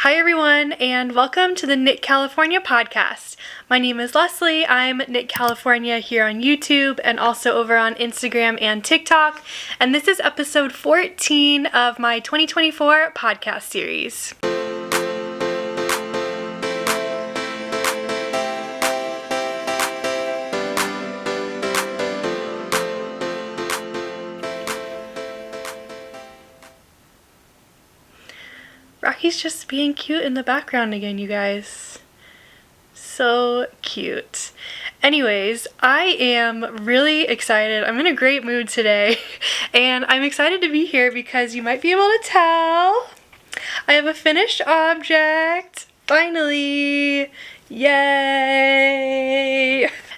Hi everyone, and welcome to the Knit California podcast. My name is Leslie. I'm Knit California here on YouTube and also over on Instagram and TikTok, and this is episode 14 of my 2024 podcast series. Rocky's just being cute in the background again, you guys. So cute. Anyways, I am really excited. I'm in a great mood today, and I'm excited to be here because you might be able to tell I have a finished object. Finally! Yay!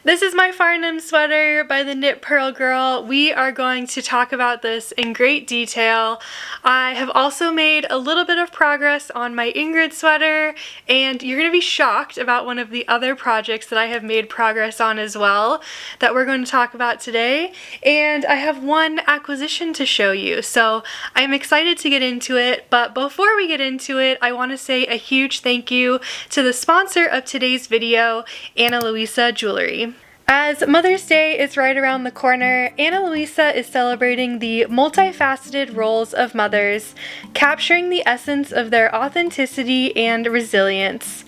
This is my Farnham Sweater by the Knit Pearl Girl. We are going to talk about this in great detail. I have also made a little bit of progress on my Ingrid Sweater, and you're going to be shocked about one of the other projects that I have made progress on as well that we're going to talk about today. And I have one acquisition to show you, so I'm excited to get into it. But before we get into it, I want to say a huge thank you to the sponsor of today's video, Luisa Jewelry. As Mother's Day is right around the corner, Luisa is celebrating the multifaceted roles of mothers, capturing the essence of their authenticity and resilience.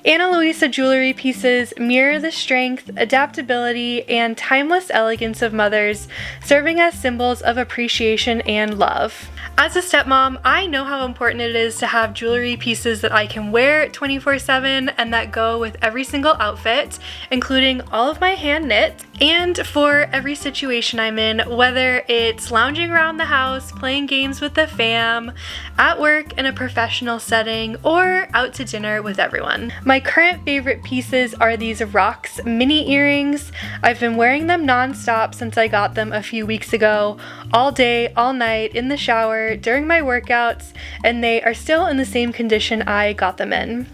Luisa jewelry pieces mirror the strength, adaptability, and timeless elegance of mothers, serving as symbols of appreciation and love. As a stepmom, I know how important it is to have jewelry pieces that I can wear 24/7 and that go with every single outfit, including all of my hand knit, and for every situation I'm in, whether it's lounging around the house, playing games with the fam, at work in a professional setting, or out to dinner with everyone. My current favorite pieces are these Rocks mini earrings. I've been wearing them non-stop since I got them a few weeks ago, all day, all night, in the shower, during my workouts, and they are still in the same condition I got them in.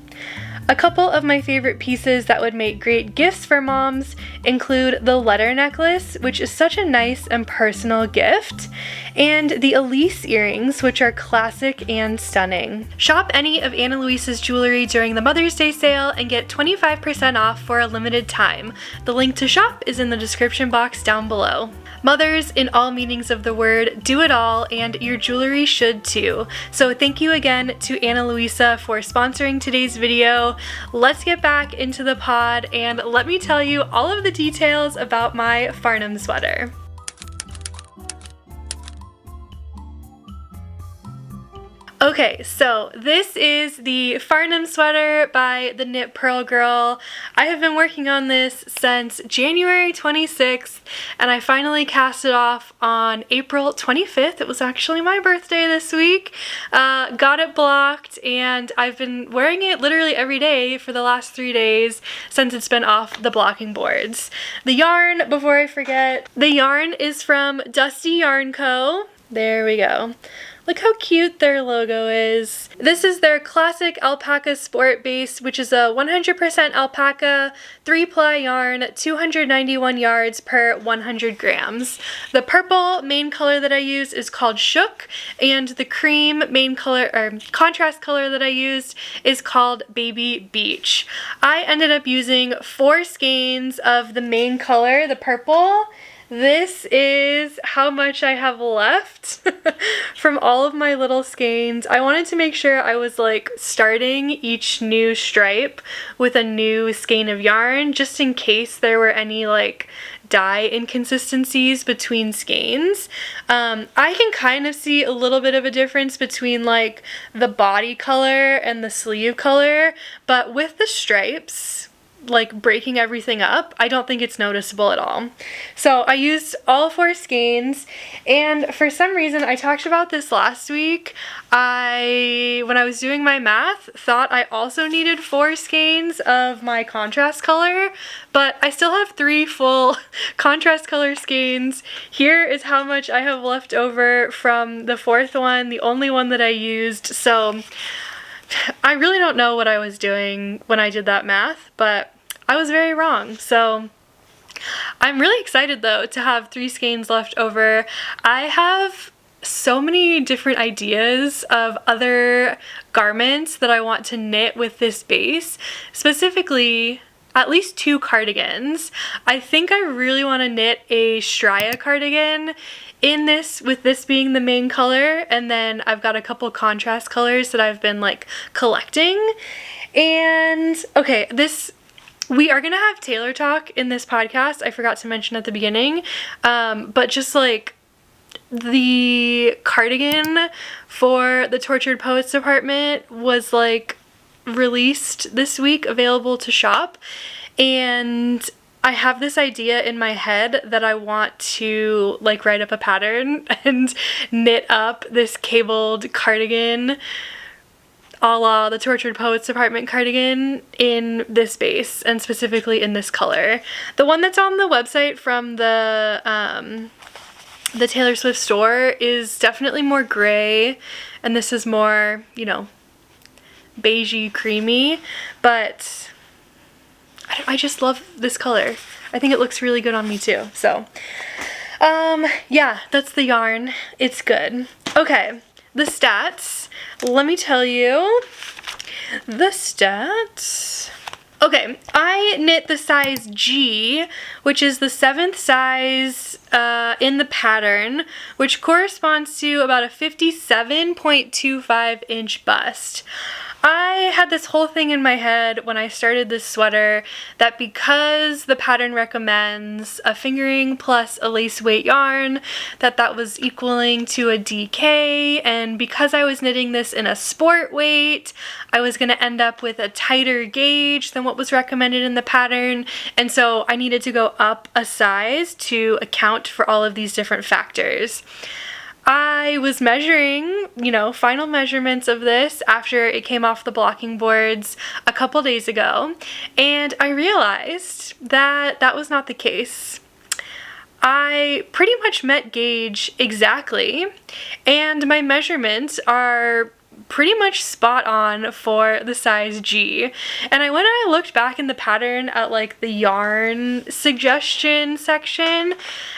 A couple of my favorite pieces that would make great gifts for moms include the letter necklace, which is such a nice and personal gift, and the Elise earrings, which are classic and stunning. Shop any of Ana Luisa's jewelry during the Mother's Day sale and get 25% off for a limited time. The link to shop is in the description box down below. Mothers, in all meanings of the word, do it all, and your jewelry should too. So thank you again to Ana Luisa for sponsoring today's video. Let's get back into the pod and let me tell you all of the details about my Farnham sweater. Okay, so this is the Farnham Sweater by the Knit Pearl Girl. I have been working on this since January 26th, and I finally cast it off on April 25th. It was actually my birthday this week. Got it blocked, and I've been wearing it literally every day for the last 3 days since it's been off the blocking boards. The yarn, before I forget, the yarn is from Dusty Yarn Co. There we go. Look how cute their logo is. This is their classic alpaca sport base, which is a 100% alpaca, 3-ply yarn, 291 yards per 100 grams. The purple main color that I use is called Shook, and the cream main color, or contrast color that I used is called Baby Beach. I ended up using 4 skeins of the main color, the purple. This is how much I have left from all of my little skeins. I wanted to make sure I was like starting each new stripe with a new skein of yarn just in case there were any like dye inconsistencies between skeins. I can kind of see a little bit of a difference between like the body color and the sleeve color, but with the stripes like breaking everything up, I don't think it's noticeable at all. So I used all 4 skeins, and for some reason, I talked about this last week, when I was doing my math, thought I also needed 4 skeins of my contrast color, but I still have 3 full contrast color skeins. Here is how much I have left over from the 4th one, the only one that I used, so I really don't know what I was doing when I did that math, but I was very wrong. So I'm really excited though to have 3 skeins left over. I have so many different ideas of other garments that I want to knit with this base, specifically at least 2 cardigans. I think I really want to knit a Straya cardigan in this, with this being the main color, and then I've got a couple contrast colors that I've been like collecting. And okay, we are gonna have tailor talk in this podcast. I forgot to mention at the beginning, but just like the cardigan for the Tortured Poets department was like released this week, available to shop, and I have this idea in my head that I want to like write up a pattern and knit up this cabled cardigan a la the Tortured Poets department cardigan in this base, and specifically in this color. The one that's on the website from the Taylor Swift store is definitely more gray, and this is more, you know, beigey creamy, but I just love this color. I think it looks really good on me too. So yeah, that's the yarn. It's good. Okay, the stats. Let me tell you the stats. Okay, I knit the size G, which is the 7th size in the pattern, which corresponds to about a 57.25 inch bust. I had this whole thing in my head when I started this sweater that because the pattern recommends a fingering plus a lace weight yarn, that was equaling to a DK, and because I was knitting this in a sport weight, I was going to end up with a tighter gauge than what was recommended in the pattern, and so I needed to go up a size to account for all of these different factors. I was measuring, you know, final measurements of this after it came off the blocking boards a couple days ago, and I realized that that was not the case. I pretty much met gauge exactly, and my measurements are pretty much spot on for the size G. And I went and I looked back in the pattern at like the yarn suggestion section,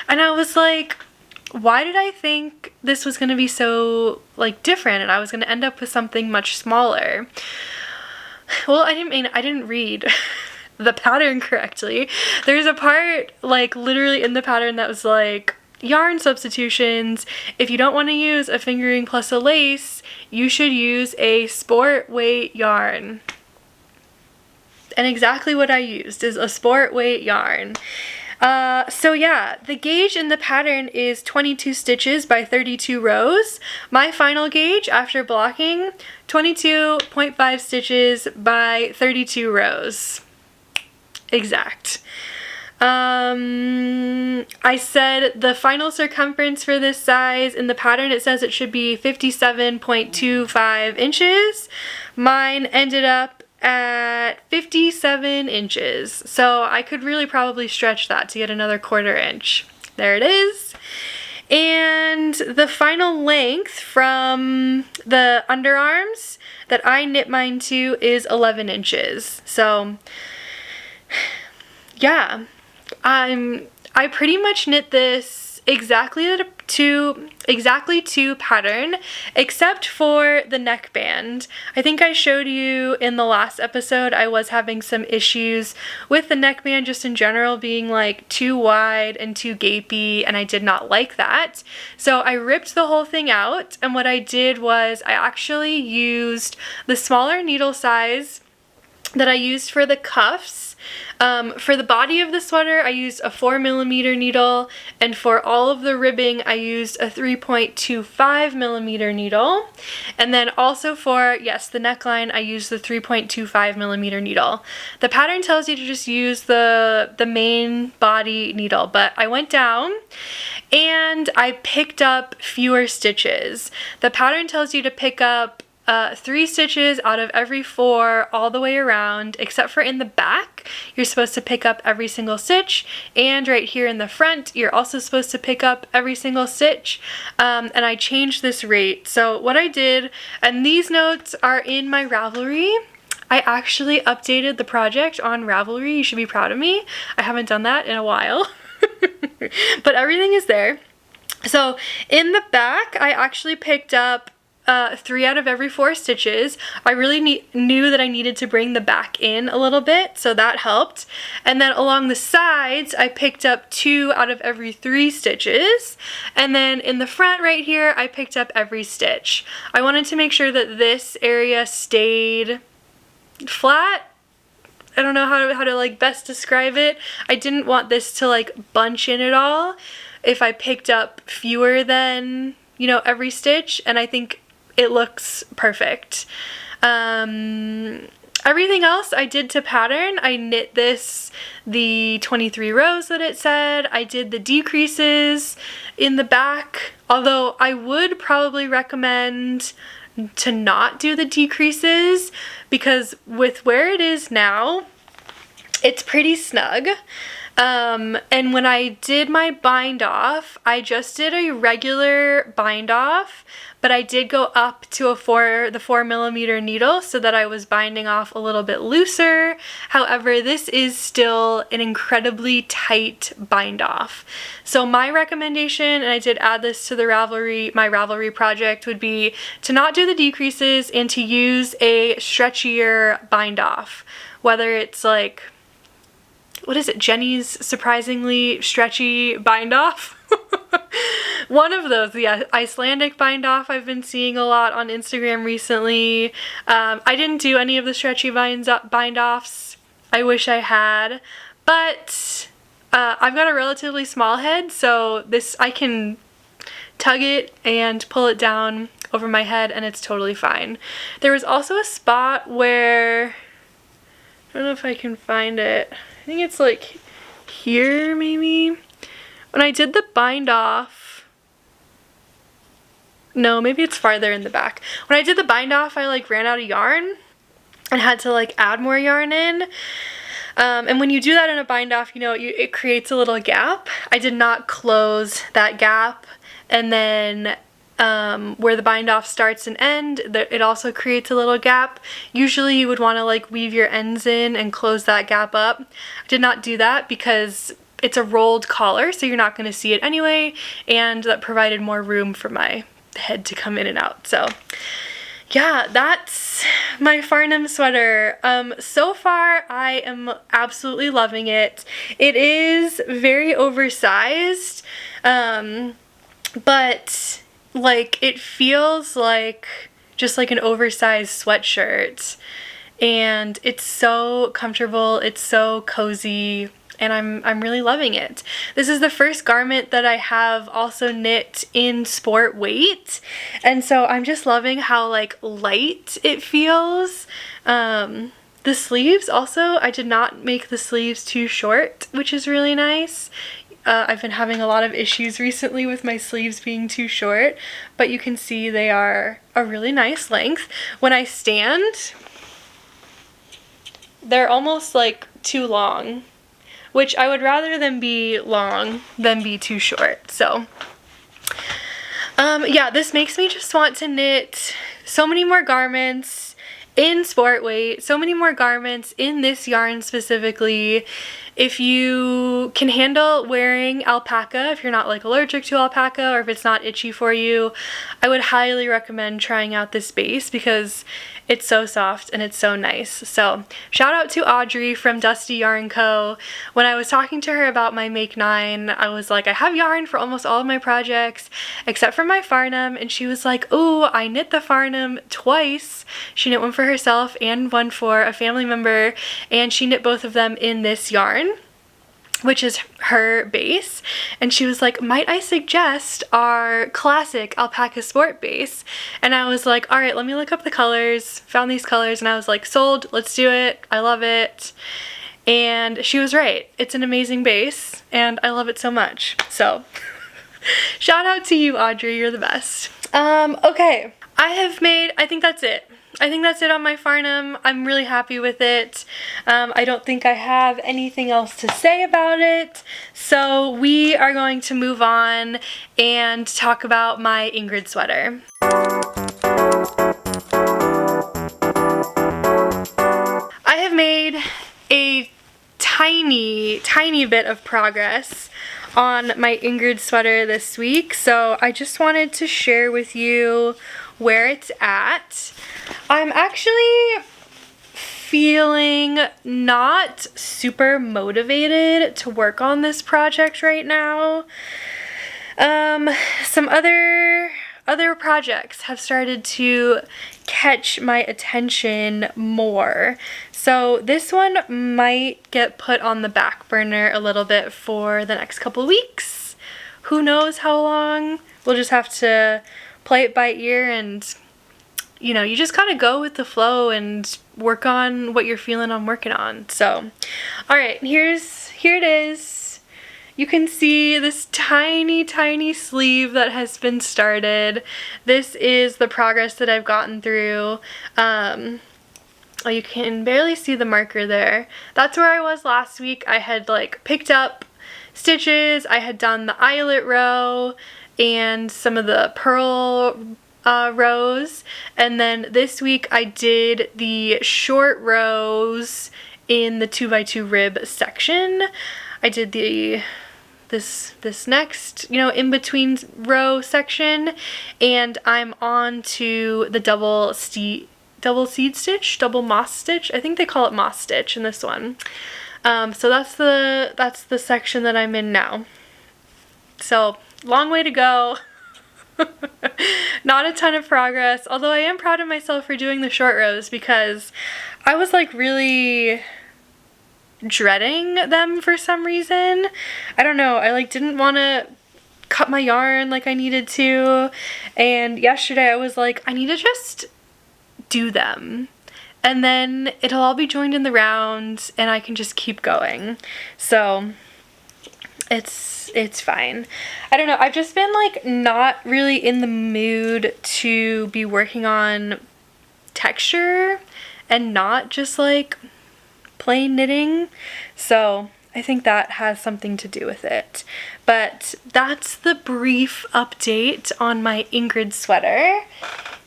and I was like, why did I think this was going to be so like different and I was going to end up with something much smaller? Well, I didn't read the pattern correctly. There's a part like literally in the pattern that was like, yarn substitutions, if you don't want to use a fingering plus a lace, you should use a sport weight yarn. And exactly what I used is a sport weight yarn. So yeah, the gauge in the pattern is 22 stitches by 32 rows. My final gauge after blocking, 22.5 stitches by 32 rows. Exact. I said the final circumference for this size in the pattern, it says it should be 57.25 inches. Mine ended up at 57 inches, so I could really probably stretch that to get another 1/4 inch. There it is. And the final length from the underarms that I knit mine to is 11 inches. So yeah, I pretty much knit this exactly to pattern, except for the neckband. I think I showed you in the last episode I was having some issues with the neckband just in general being like too wide and too gapey, and I did not like that. So I ripped the whole thing out, and what I did was I actually used the smaller needle size that I used for the cuffs. For the body of the sweater, I used a 4mm needle, and for all of the ribbing, I used a 3.25mm needle. And then also for, yes, the neckline, I used the 3.25mm needle. The pattern tells you to just use the main body needle, but I went down and I picked up fewer stitches. The pattern tells you to pick up 3 stitches out of every 4 all the way around, except for in the back. You're supposed to pick up every single stitch, and right here in the front you're also supposed to pick up every single stitch, and I changed this rate. So what I did, and these notes are in my Ravelry, I actually updated the project on Ravelry. You should be proud of me. I haven't done that in a while. But everything is there. So in the back, I actually picked up 3 out of every 4 stitches. I really knew that I needed to bring the back in a little bit, so that helped. And then along the sides, I picked up 2 out of every 3 stitches. And then in the front right here, I picked up every stitch. I wanted to make sure that this area stayed flat. I don't know how to like best describe it. I didn't want this to like bunch in at all if I picked up fewer than, you know, every stitch, and I think it looks perfect. Everything else I did to pattern. I knit this the 23 rows that it said. I did the decreases in the back, although I would probably recommend to not do the decreases because with where it is now, it's pretty snug. And when I did my bind off, I just did a regular bind off, but I did go up to the 4mm needle so that I was binding off a little bit looser. However, this is still an incredibly tight bind off. So my recommendation, and I did add this to the my Ravelry project, would be to not do the decreases and to use a stretchier bind off. Whether it's like, what is it, Jenny's surprisingly stretchy bind off? One of those, the Icelandic bind off I've been seeing a lot on Instagram recently. I didn't do any of the stretchy bind offs. I wish I had, but I've got a relatively small head, so I can tug it and pull it down over my head and it's totally fine. There was also a spot where, I don't know if I can find it. I think it's like here maybe. When I did the bind off, no, maybe it's farther in the back. When I did the bind off, I like ran out of yarn and had to like add more yarn in. And when you do that in a bind off, you know, it creates a little gap. I did not close that gap, and then where the bind off starts and ends, it also creates a little gap. Usually you would want to like weave your ends in and close that gap up. I did not do that because it's a rolled collar, so you're not going to see it anyway, and that provided more room for my head to come in and out. So yeah, that's my Farnham sweater. So far I am absolutely loving it. It is very oversized, but like it feels like just like an oversized sweatshirt, and it's so comfortable, it's so cozy, and I'm really loving it. This is the first garment that I have also knit in sport weight, and so I'm just loving how like light it feels. The sleeves also, I did not make the sleeves too short, which is really nice. I've been having a lot of issues recently with my sleeves being too short, but you can see they are a really nice length. When I stand, they're almost like too long, which I would rather them be long than be too short. So yeah, this makes me just want to knit so many more garments in sport weight, so many more garments in this yarn specifically. If you can handle wearing alpaca, if you're not like allergic to alpaca or if it's not itchy for you, I would highly recommend trying out this base because it's so soft and it's so nice. So shout out to Audrey from Dusty Yarn Co. When I was talking to her about my Make 9, I was like, I have yarn for almost all of my projects except for my Farnham, and she was like, oh, I knit the Farnham twice. She knit one for herself and one for a family member, and she knit both of them in this yarn, which is her base. And she was like, might I suggest our classic alpaca sport base? And I was like, all right, let me look up the colors. Found these colors and I was like, sold, let's do it. I love it. And she was right. It's an amazing base and I love it so much. So shout out to you, Audrey, you're the best. Okay, I think that's it. I think that's it on my Farnham. I'm really happy with it. I don't think I have anything else to say about it. So we are going to move on and talk about my Ingrid sweater. I have made a tiny bit of progress on my Ingrid sweater this week, so I just wanted to share with you where it's at. I'm actually feeling not super motivated to work on this project right now. Some other projects have started to catch my attention more. So this one might get put on the back burner a little bit for the next couple weeks. Who knows how long? We'll just have to play it by ear, and you know, you just kind of go with the flow and work on what you're feeling on working on. So, all right, here it is. You can see this tiny, tiny sleeve that has been started. This is the progress that I've gotten through. Oh, you can barely see the marker there. That's where I was last week. I had like picked up stitches. I had done the eyelet row and some of the pearl rows, and then this week I did the short rows in the 2x2 rib section. I did this next, you know, in between row section, and I'm on to the double seed stitch, double moss stitch. I think they call it moss stitch in this one. So that's the section that I'm in now. So long way to go. Not a ton of progress, although I am proud of myself for doing the short rows because I was like really dreading them for some reason. I don't know, I like didn't want to cut my yarn like I needed to, and yesterday I was like, I need to just do them and then it'll all be joined in the round and I can just keep going. So it's fine. I don't know, I've just been like not really in the mood to be working on texture and not just like plain knitting, so I think that has something to do with it. But that's the brief update on my Ingrid sweater.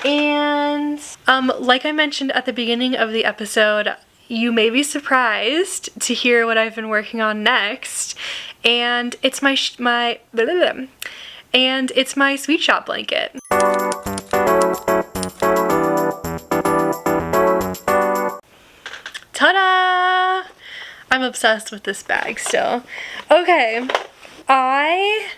And like I mentioned at the beginning of the episode, you may be surprised to hear what I've been working on next, and it's my sweet shop blanket. Ta-da! I'm obsessed with this bag still. Okay, I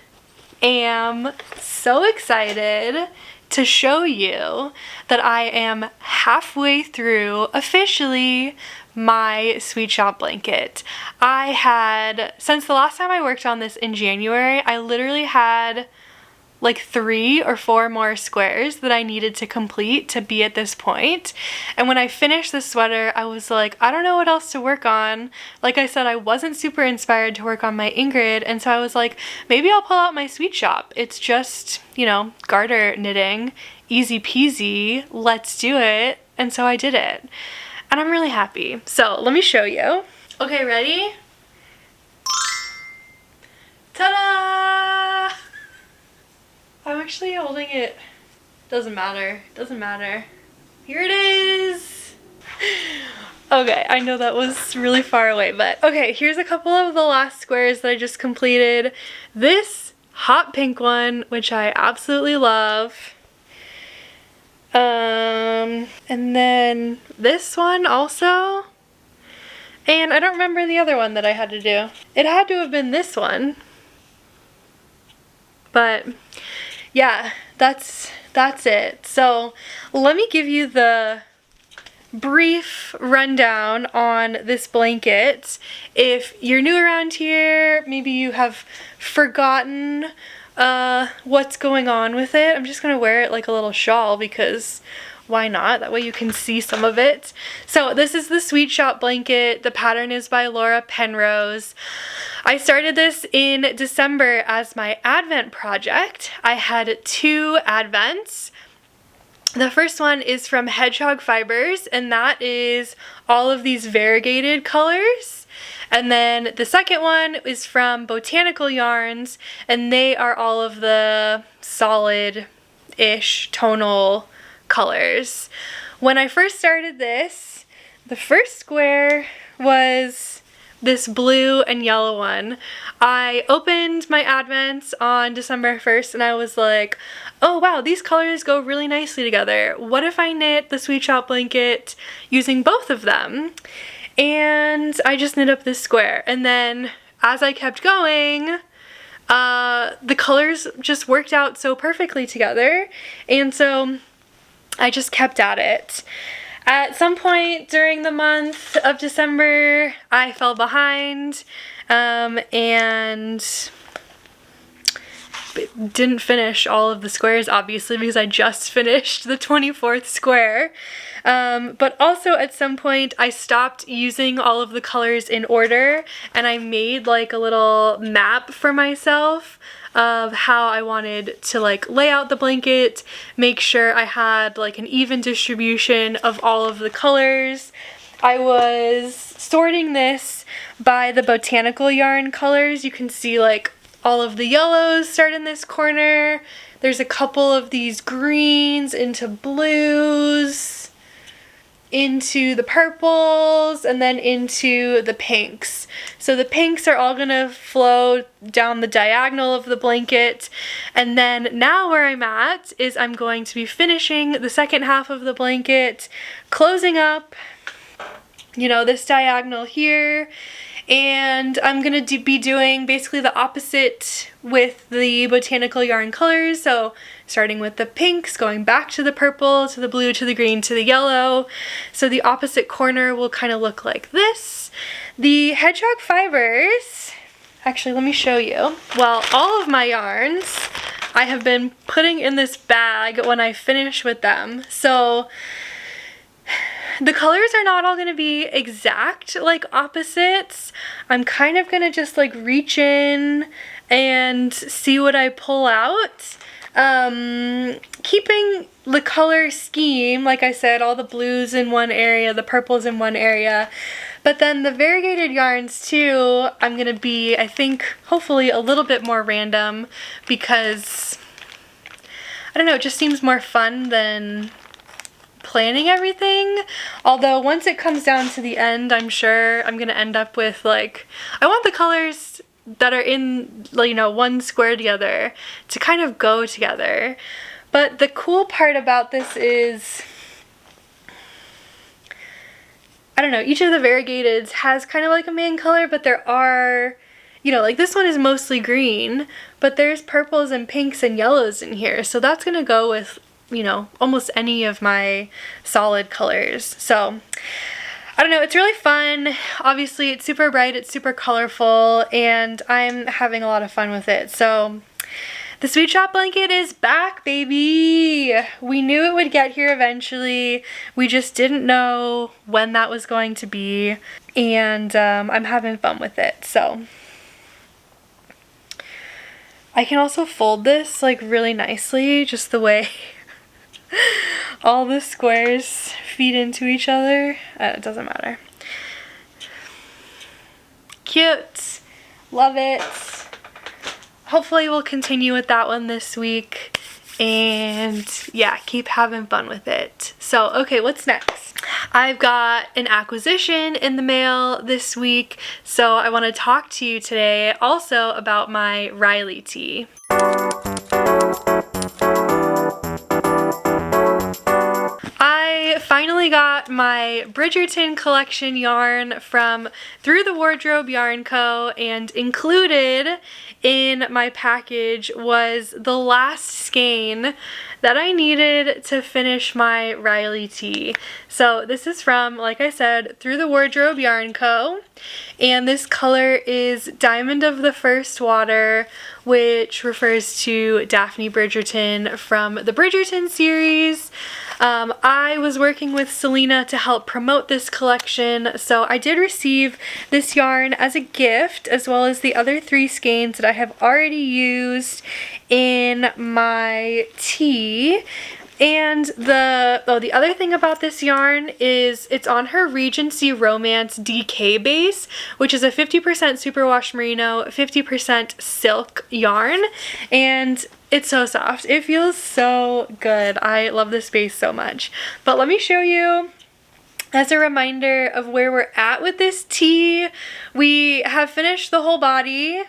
am so excited to show you that I am halfway through officially my sweet shop blanket. I had, since the last time I worked on this in January, I literally had like 3 or 4 more squares that I needed to complete to be at this point. And when I finished the sweater, I was like, I don't know what else to work on. Like I said, I wasn't super inspired to work on my Ingrid, and so I was like, maybe I'll pull out my sweet shop. It's just, you know, garter knitting, easy peasy, let's do it. And so I did it. And I'm really happy. So let me show you. Okay, ready? Ta-da! I'm actually holding it. Doesn't matter. Doesn't matter. Here it is. Okay, I know that was really far away, but okay, here's a couple of the last squares that I just completed. This hot pink one, which I absolutely love. And then this one also. And I don't remember the other one that I had to do. It had to have been this one. But yeah, that's it. So let me give you the brief rundown on this blanket. If you're new around here, maybe you have forgotten what's going on with it. I'm just gonna wear it like a little shawl because why not? That way you can see some of it. So this is the Sweet Shop blanket. The pattern is by Laura Penrose. I started this in December as my Advent project. I had 2 Advents. The first one is from Hedgehog Fibers, and that is all of these variegated colors. And then the second one is from Botanical Yarns, and they are all of the solid-ish tonal colors. When I first started this, the first square was this blue and yellow one. I opened my advents on December 1st and I was like, oh wow, these colors go really nicely together. What if I knit the Sweet Shop blanket using both of them? And I just knit up this square, and then as I kept going, the colors just worked out so perfectly together, and so I just kept at it. At some point during the month of December, I fell behind and didn't finish all of the squares, obviously, because I just finished the 24th square. But also at some point I stopped using all of the colors in order, and I made like a little map for myself of how I wanted to like lay out the blanket, make sure I had like an even distribution of all of the colors. I was sorting this by the botanical yarn colors. You can see like all of the yellows start in this corner. There's a couple of these greens into blues, into the purples, and then into the pinks. So the pinks are all gonna flow down the diagonal of the blanket, and then now where I'm at is I'm going to be finishing the second half of the blanket, closing up, you know, this diagonal here, and I'm gonna be doing basically the opposite with the botanical yarn colors. So starting with the pinks, going back to the purple, to the blue, to the green, to the yellow. So the opposite corner will kind of look like this. The hedgehog fibers, actually let me show you. Well, all of my yarns I have been putting in this bag when I finish with them. So the colors are not all going to be exact like opposites. I'm kind of going to just like reach in and see what I pull out. Keeping the color scheme, like I said, all the blues in one area, the purples in one area, but then the variegated yarns too, I'm going to be, I think, hopefully a little bit more random, because, I don't know, it just seems more fun than planning everything. Although once it comes down to the end, I'm sure I'm gonna end up with like, I want the colors that are in, you know, one square together to kind of go together. But the cool part about this is, I don't know, each of the variegateds has kind of like a main color, but there are, you know, like this one is mostly green, but there's purples and pinks and yellows in here, so that's gonna go with, you know, almost any of my solid colors. So I don't know, it's really fun. Obviously it's super bright, it's super colorful, and I'm having a lot of fun with it. So the Sweet Shop blanket is back, baby! We knew it would get here eventually. We just didn't know when that was going to be, and I'm having fun with it. So I can also fold this like really nicely, just the way all the squares feed into each other. It doesn't matter. Cute. Love it. Hopefully we'll continue with that one this week, and yeah, keep having fun with it. So, okay, what's next? I've got an acquisition in the mail this week, so I want to talk to you today also about my Riley tee. I finally got my Bridgerton collection yarn from Through the Wardrobe Yarn Co., and included in my package was the last skein that I needed to finish my Riley tee. So this is from, like I said, Through the Wardrobe Yarn Co., and this color is Diamond of the First Water, which refers to Daphne Bridgerton from the Bridgerton series. I was working with Selena to help promote this collection, so I did receive this yarn as a gift, as well as the other 3 skeins that I have already used in my tee. And the other thing about this yarn is it's on her Regency Romance DK base, which is a 50% superwash merino, 50% silk yarn, and it's so soft. It feels so good. I love this base so much. But let me show you as a reminder of where we're at with this tee, we have finished the whole body.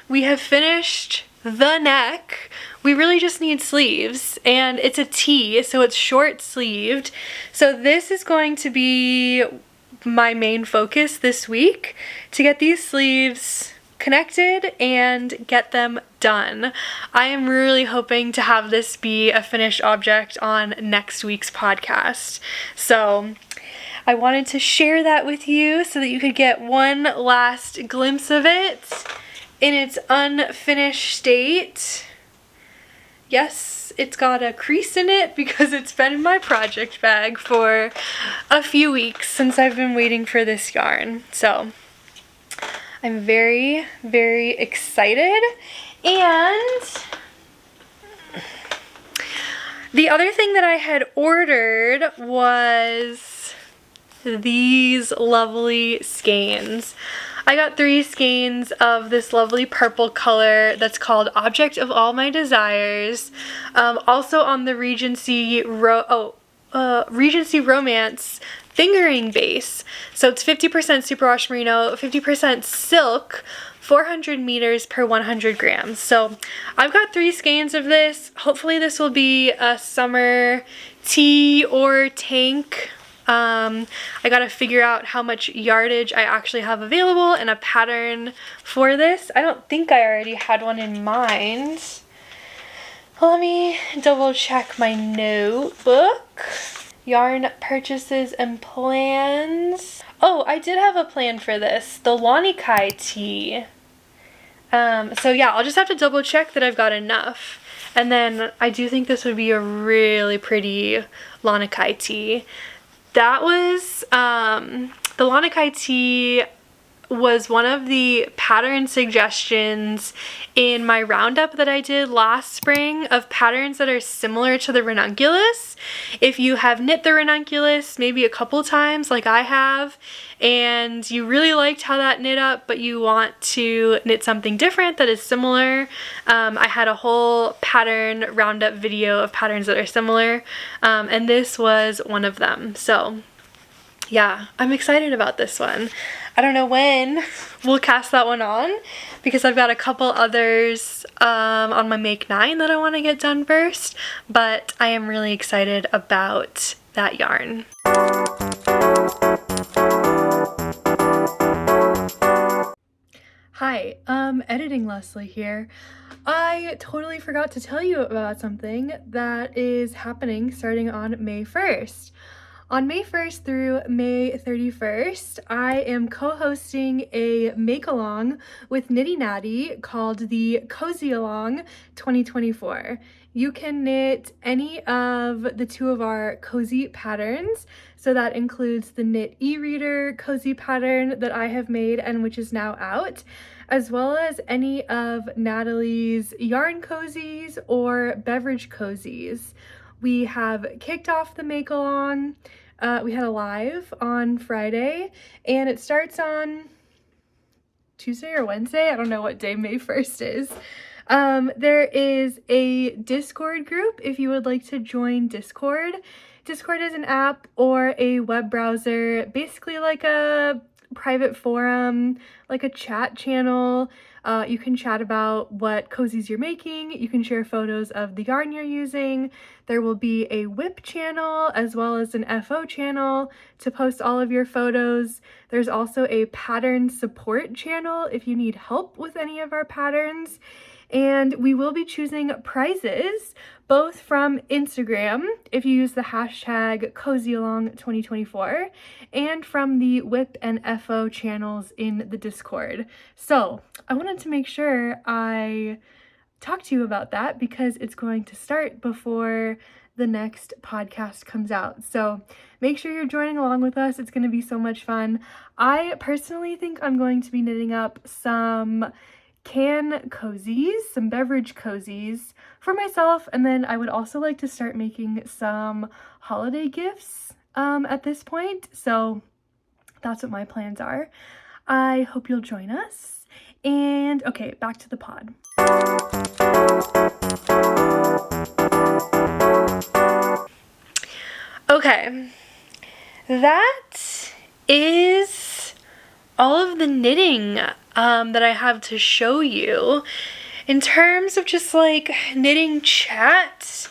We have finished the neck. We really just need sleeves, and it's a tee, so it's short sleeved. So this is going to be my main focus this week, to get these sleeves connected and get them done. I am really hoping to have this be a finished object on next week's podcast. So I wanted to share that with you so that you could get one last glimpse of it in its unfinished state. Yes, it's got a crease in it because it's been in my project bag for a few weeks since I've been waiting for this yarn. So I'm very, very excited. And the other thing that I had ordered was these lovely skeins. I got 3 skeins of this lovely purple color that's called Object of All My Desires. Also on the Regency Romance fingering base. So it's 50% superwash merino, 50% silk, 400 meters per 100 grams. So I've got 3 skeins of this. Hopefully this will be a summer tee or tank. I gotta figure out how much yardage I actually have available and a pattern for this. I don't think I already had one in mind. Let me double check my notebook. Yarn purchases and plans. Oh, I did have a plan for this, the Lanikai tee. So yeah, I'll just have to double check that I've got enough. And then I do think this would be a really pretty Lanikai tee. That was, the Lanikai tee was one of the pattern suggestions in my roundup that I did last spring of patterns that are similar to the ranunculus. If you have knit the ranunculus maybe a couple times like I have, and you really liked how that knit up, but you want to knit something different that is similar, I had a whole pattern roundup video of patterns that are similar, and this was one of them. So yeah, I'm excited about this one. I don't know when we'll cast that one on because I've got a couple others on my Make 9 that I want to get done first, but I am really excited about that yarn. Hi, Editing Leslie here. I totally forgot to tell you about something that is happening starting on May 1st. On May 1st through May 31st, I am co-hosting a make-along with Nitty Natty called the Cozy Along 2024. You can knit any of the 2 of our cozy patterns. So that includes the Knit e-reader cozy pattern that I have made and which is now out, as well as any of Natalie's yarn cozies or beverage cozies. We have kicked off the make-along. We had a live on Friday, and it starts on Tuesday or Wednesday. I don't know what day May 1st is. There is a Discord group if you would like to join Discord. Discord is an app or a web browser, basically like a private forum, like a chat channel. You can chat about what cozies you're making. You can share photos of the yarn you're using. There will be a WIP channel as well as an FO channel to post all of your photos. There's also a pattern support channel if you need help with any of our patterns. And we will be choosing prizes both from Instagram if you use the hashtag CozyAlong2024 and from the WIP and FO channels in the Discord. So I wanted to make sure I talk to you about that because it's going to start before the next podcast comes out. So make sure you're joining along with us. It's going to be so much fun. I personally think I'm going to be knitting up some can cozies, some beverage cozies for myself, and then I would also like to start making some holiday gifts at this point. So that's what my plans are. I hope you'll join us. And okay, back to the pod. Okay, that is all of the knitting that I have to show you. In terms of just like knitting chat,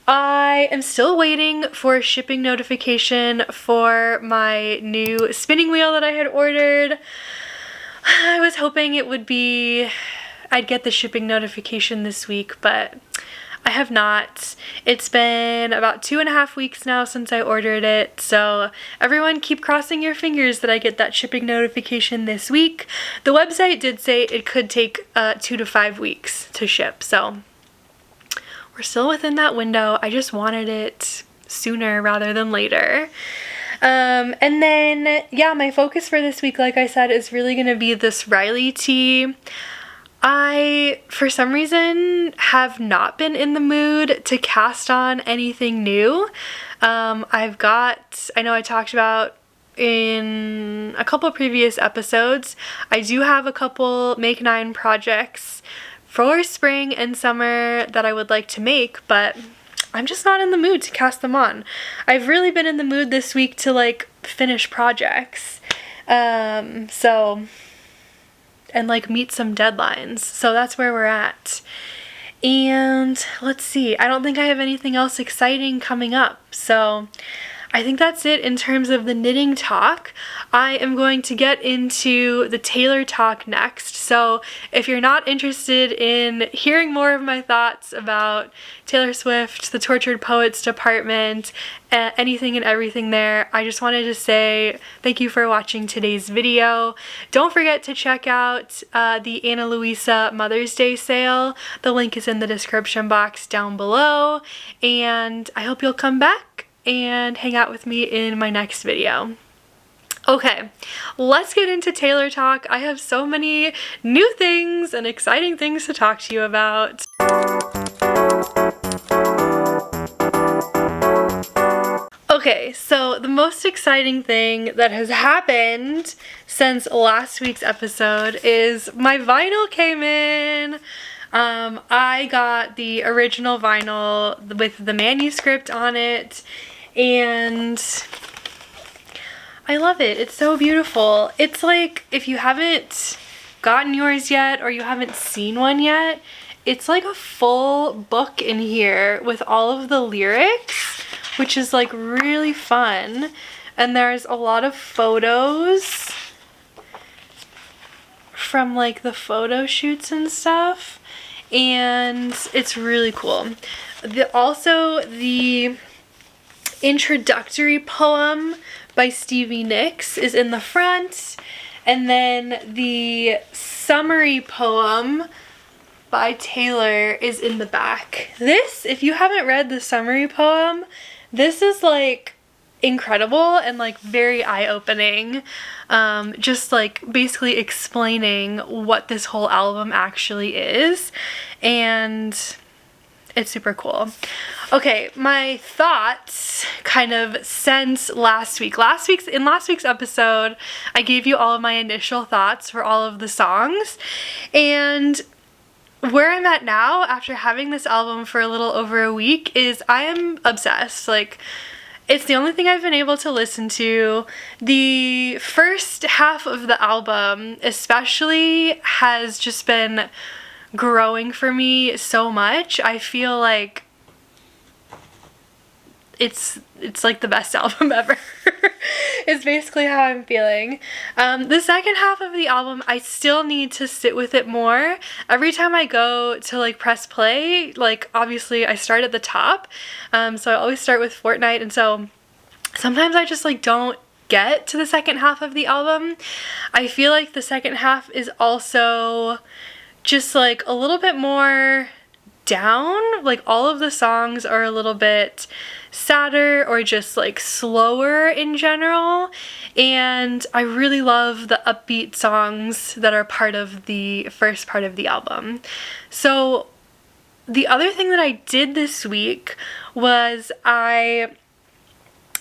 I am still waiting for a shipping notification for my new spinning wheel that I had ordered. I was hoping I'd get the shipping notification this week, but I have not. It's been about 2.5 weeks now since I ordered it, so everyone keep crossing your fingers that I get that shipping notification this week. The website did say it could take 2 to 5 weeks to ship, so we're still within that window. I just wanted it sooner rather than later. And then, yeah, my focus for this week, like I said, is really going to be this Riley tee. I, for some reason, have not been in the mood to cast on anything new. I know I talked about in a couple previous episodes, I do have a couple Make 9 projects for spring and summer that I would like to make, but I'm just not in the mood to cast them on. I've really been in the mood this week to like finish projects. And like meet some deadlines. So that's where we're at. And let's see, I don't think I have anything else exciting coming up. So I think that's it in terms of the knitting talk. I am going to get into the tailor talk next. So if you're not interested in hearing more of my thoughts about Taylor Swift, the Tortured Poets Department, anything and everything there, I just wanted to say thank you for watching today's video. Don't forget to check out the Ana Luisa Mother's Day sale. The link is in the description box down below, and I hope you'll come back and hang out with me in my next video. Okay, let's get into tailor talk. I have so many new things and exciting things to talk to you about. Okay, so the most exciting thing that has happened since last week's episode is my vinyl came in. I got the original vinyl with the manuscript on it, and I love it. It's so beautiful. It's like, if you haven't gotten yours yet or you haven't seen one yet, it's like a full book in here with all of the lyrics, which is like really fun. And there's a lot of photos from like the photo shoots and stuff, and it's really cool. Also, the introductory poem by Stevie Nicks is in the front, and then the summary poem by Taylor is in the back. This, if you haven't read the summary poem, this is like incredible and like very eye-opening. Just like basically explaining what this whole album actually is, and it's super cool. Okay, my thoughts kind of since last week. In last week's episode, I gave you all of my initial thoughts for all of the songs, and where I'm at now after having this album for a little over a week is I am obsessed. Like, it's the only thing I've been able to listen to. The first half of the album especially has just been growing for me so much. I feel like it's like the best album ever. It's basically how I'm feeling. The second half of the album, I still need to sit with it more. Every time I go to like press play, like obviously I start at the top, so I always start with Fortnite, and so sometimes I just like don't get to the second half of the album. I feel like the second half is also just like a little bit more down. Like all of the songs are a little bit sadder or just like slower in general, and I really love the upbeat songs that are part of the first part of the album. So the other thing that I did this week was I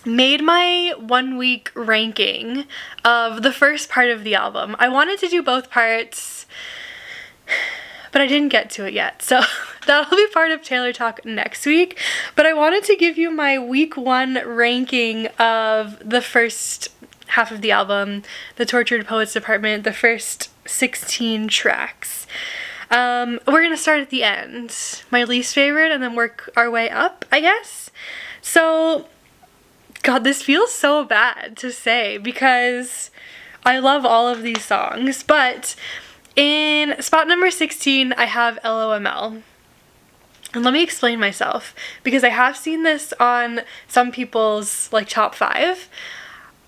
made my 1 week ranking of the first part of the album. I wanted to do both parts, but I didn't get to it yet. So that'll be part of Taylor Talk next week. But I wanted to give you my week 1 ranking of the first half of the album, the Tortured Poets Department, the first 16 tracks. We're gonna start at the end, my least favorite, and then work our way up, I guess. So, God, this feels so bad to say because I love all of these songs, but in spot number 16, I have LOML. And let me explain myself, because I have seen this on some people's, like, top 5.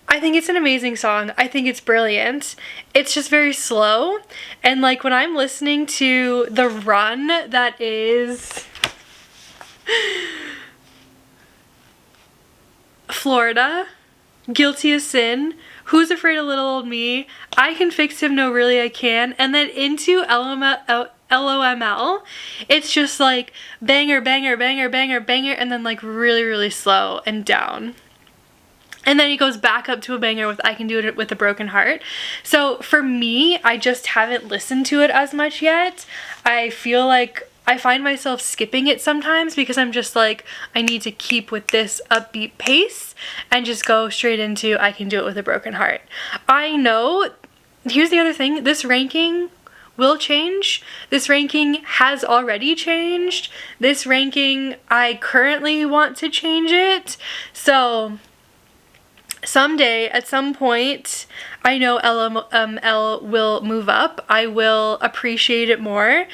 I think it's an amazing song. I think it's brilliant. It's just very slow. And like when I'm listening to the run that is Florida, Guilty as Sin, Who's Afraid of Little Old Me, I Can Fix Him, No Really I Can, and then into LOML, it's just like banger, banger, banger, banger, banger, and then like really, really slow and down. And then he goes back up to a banger with I Can Do It With a Broken Heart. So for me, I just haven't listened to it as much yet. I feel like I find myself skipping it sometimes because I'm just like, I need to keep with this upbeat pace and just go straight into I Can Do It With a Broken Heart. I know, here's the other thing, this ranking will change. This ranking has already changed. This ranking, I currently want to change it. So someday, at some point, I know LML will move up. I will appreciate it more.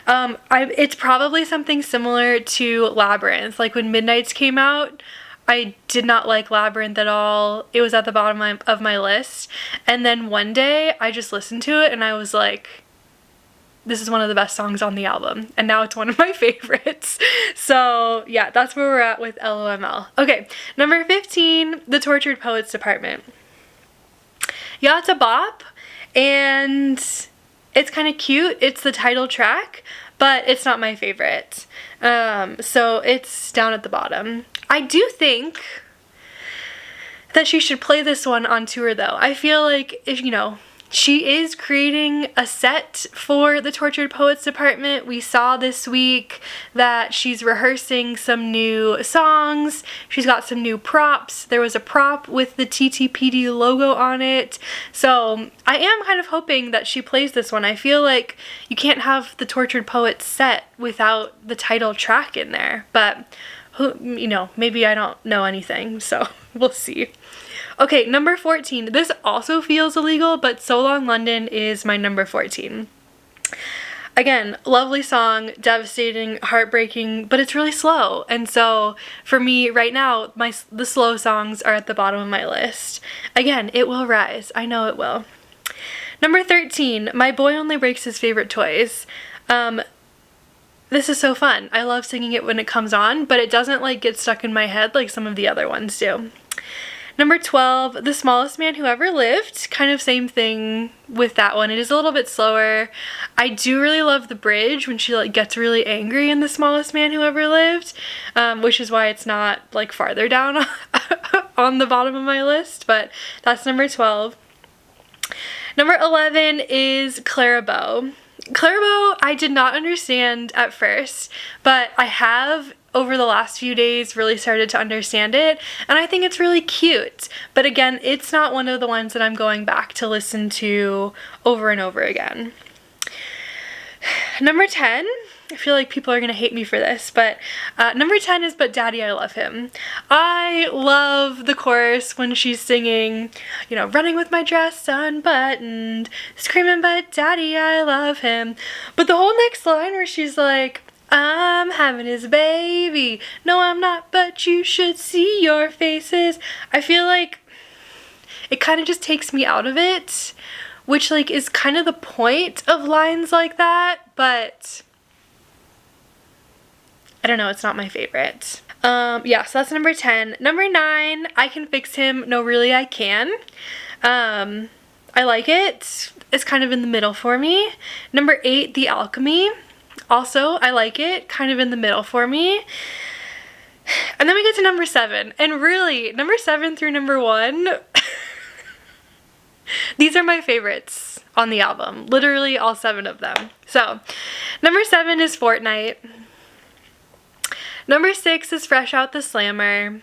It's probably something similar to Labyrinth. Like when Midnights came out, I did not like Labyrinth at all. It was at the bottom of my list. And then one day, I just listened to it and I was like, this is one of the best songs on the album, and now it's one of my favorites. So yeah, that's where we're at with LOML. Okay, number 15, the Tortured Poets Department. Yeah, it's a bop, and it's kind of cute. It's the title track, but it's not my favorite. So it's down at the bottom. I do think that she should play this one on tour though. I feel like if, you know, she is creating a set for the Tortured Poets Department. We saw this week that she's rehearsing some new songs. She's got some new props. There was a prop with the TTPD logo on it. So I am kind of hoping that she plays this one. I feel like you can't have the Tortured Poets set without the title track in there. But, you know, maybe I don't know anything, so we'll see. Okay, number 14. This also feels illegal, but So Long London is my number 14. Again, lovely song, devastating, heartbreaking, but it's really slow. And so for me right now, the slow songs are at the bottom of my list. Again, it will rise. I know it will. Number 13. My Boy Only Breaks His Favorite Toys. This is so fun. I love singing it when it comes on, but it doesn't like get stuck in my head like some of the other ones do. Number 12, The Smallest Man Who Ever Lived. Kind of same thing with that one. It is a little bit slower. I do really love the bridge when she like gets really angry in The Smallest Man Who Ever Lived, which is why it's not like farther down on the bottom of my list, but that's number 12. Number 11 is Clarabout. Clarabout, I did not understand at first, but I have over the last few days really started to understand it, and I think it's really cute. But again, it's not one of the ones that I'm going back to listen to over and over again. Number 10, I feel like people are gonna hate me for this, but number 10 is But Daddy I Love Him. I love the chorus when she's singing, you know, running with my dress unbuttoned, screaming, but Daddy I love him. But the whole next line where she's like, I'm having his baby. No, I'm not, but you should see your faces. I feel like it kind of just takes me out of it, which like is kind of the point of lines like that, but I don't know, it's not my favorite. Yeah, so that's number 10. Number 9, I Can Fix Him, No Really I Can. I like it. It's kind of in the middle for me. Number 8, The Alchemy. Also, I like it, kind of in the middle for me. And then we get to number 7, and really, number 7 through number 1, these are my favorites on the album, literally all 7 of them. So, number 7 is Fortnite. Number 6 is Fresh Out the Slammer.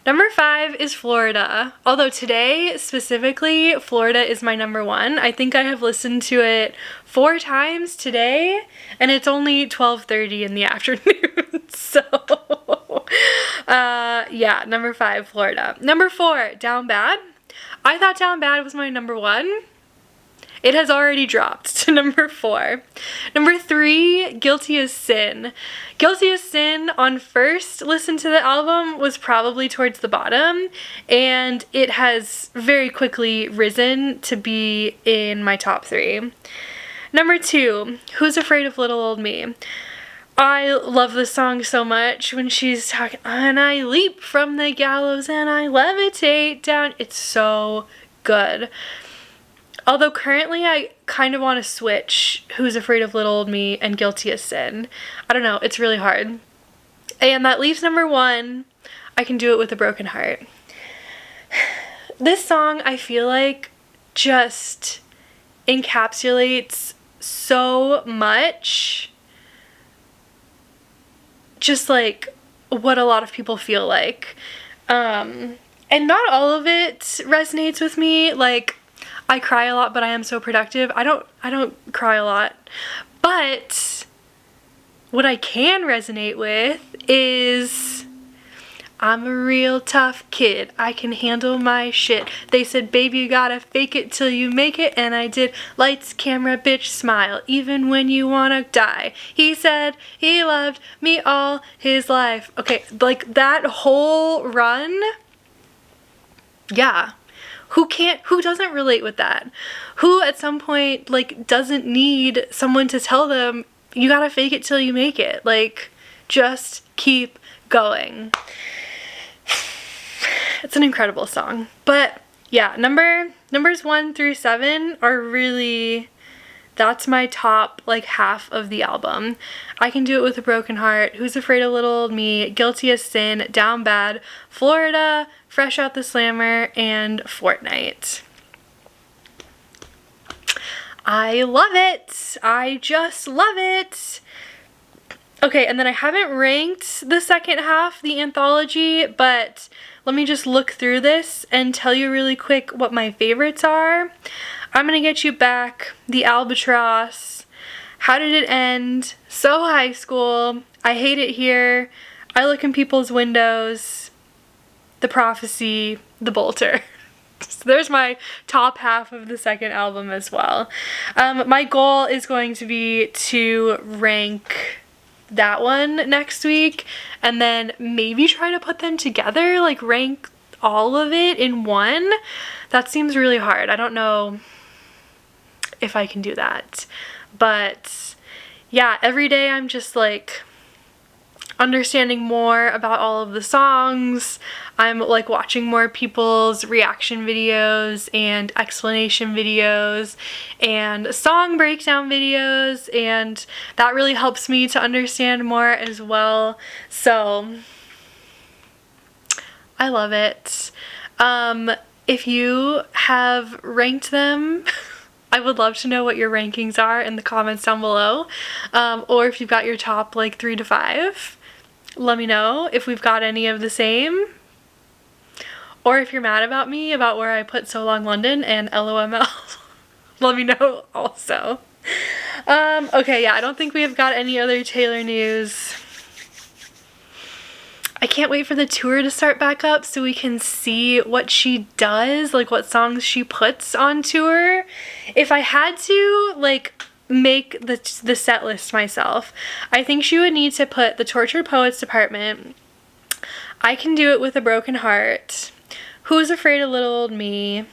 Number 5 is Florida. Although today, specifically, Florida is my number 1. I think I have listened to it 4 times today, and it's only 12:30 in the afternoon. So, yeah, number 5, Florida. Number 4, Down Bad. I thought Down Bad was my number 1. It has already dropped to number 4. Number 3, Guilty as Sin. Guilty as Sin on first listen to the album was probably towards the bottom, and it has very quickly risen to be in my top 3. Number 2, Who's Afraid of Little Old Me? I love this song so much when she's talking, and I leap from the gallows and I levitate down. It's so good. Although currently I kind of want to switch Who's Afraid of Little Old Me and Guilty as Sin. I don't know, it's really hard. And that leaves number 1, I Can Do It With a Broken Heart. This song, I feel like, just encapsulates so much just like what a lot of people feel like. And not all of it resonates with me. Like, I cry a lot, but I am so productive. I don't cry a lot. But what I can resonate with is I'm a real tough kid. I can handle my shit. They said, baby, you gotta fake it till you make it. And I did. Lights, camera, bitch, smile. Even when you wanna die. He said he loved me all his life. Okay, like that whole run. Yeah. Who doesn't relate with that? Who at some point, like, doesn't need someone to tell them, you gotta fake it till you make it. Like, just keep going. It's an incredible song. But, yeah, numbers 1 through 7 are really, that's my top, like, half of the album. I Can Do It With a Broken Heart, Who's Afraid of Little Old Me, Guilty as Sin, Down Bad, Florida, Fresh Out the Slammer, and Fortnite. I love it. I just love it. Okay, and then I haven't ranked the second half, the anthology, but let me just look through this and tell you really quick what my favorites are. I'm Gonna Get You Back, The Albatross, How Did It End, So High School, I Hate It Here, I Look in People's Windows, The Prophecy, The Bolter. So there's my top half of the second album as well. My goal is going to be to rank that one next week and then maybe try to put them together, like rank all of it in one. That seems really hard. I don't know if I can do that. But yeah, every day I'm just like understanding more about all of the songs. I'm like watching more people's reaction videos and explanation videos and song breakdown videos, and that really helps me to understand more as well. So I love it. If you have ranked them, I would love to know what your rankings are in the comments down below. Or if you've got your top like 3 to 5, let me know if we've got any of the same. Or if you're mad about me about where I put So Long London and LOML, let me know also. Okay, yeah, I don't think we have got any other Taylor news. I can't wait for the tour to start back up so we can see what she does, like what songs she puts on tour. If I had to, like, make the set list myself, I think she would need to put the Tortured Poets Department, I Can Do It With a Broken Heart, Who's Afraid of Little Old Me,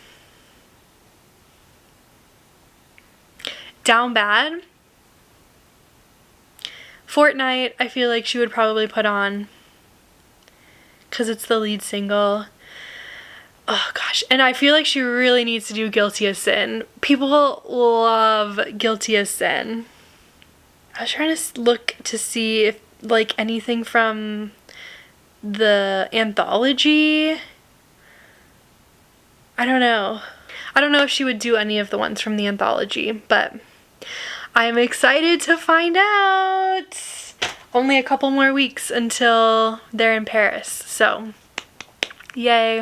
Down Bad, Fortnite. I feel like she would probably put on because it's the lead single. Oh gosh, and I feel like she really needs to do Guilty as Sin. People love Guilty as Sin. I was trying to look to see if like anything from the anthology. I don't know. I don't know if she would do any of the ones from the anthology, but I'm excited to find out. only a couple more weeks until they're in Paris, so yay.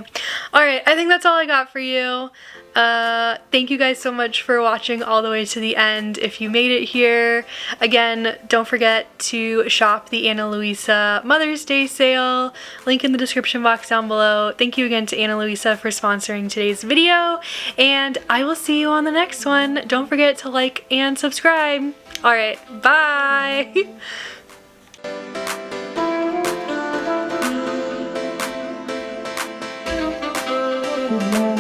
Alright, I think that's all I got for you. Thank you guys so much for watching all the way to the end. If you made it here, again, don't forget to shop the Ana Luisa Mother's Day sale. Link in the description box down below. Thank you again to Ana Luisa for sponsoring today's video, and I will see you on the next one. Don't forget to like and subscribe. Alright, bye! Mm-hmm.